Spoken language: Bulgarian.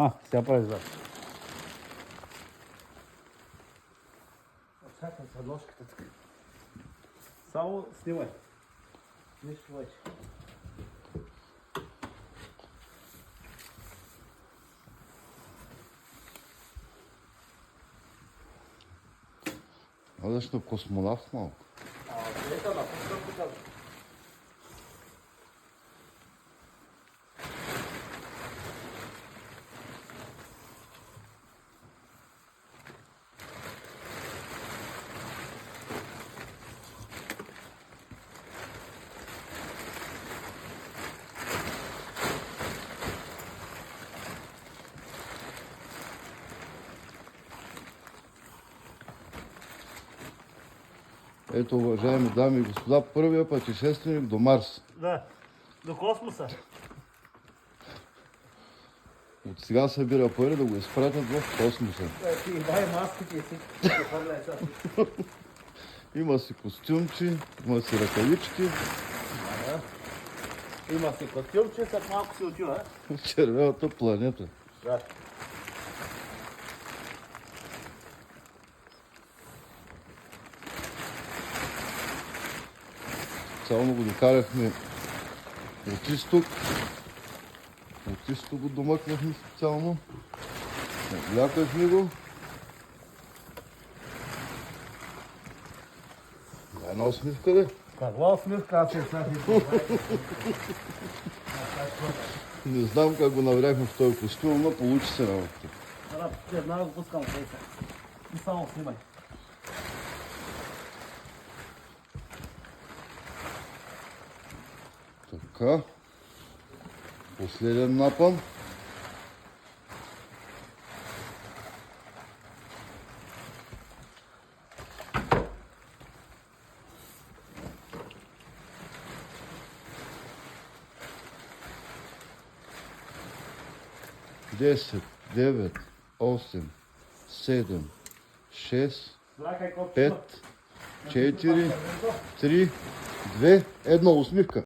Сега прави запис. Чакай са ножката така. Само снимай. Нищо вече. Одеш на космонавт малко. Ето на пускам покажа. Ето, уважаеми дами и господа, първия пътешественик до Марс. Да, до космоса. От сега събира пари да го изпратят в космоса. Ти бай маските и си хвърляй част. Има си костюмчи, има си ръкавички. Има си костюмче, след малко си отива. Червената планета. Да. Само го докарахме от изток. От изток го домъкнахме специално. Облякахме го. Една усмивка, де. Каква усмивка, аз се снах Не знам как го навряхме в този костюм, но получи се работата. Една го пускам кейса. И само снимай. Така. Последен напън. Десет, 9, 8, 7, 6, 5, 4, 3, 2, 1. Усмивка.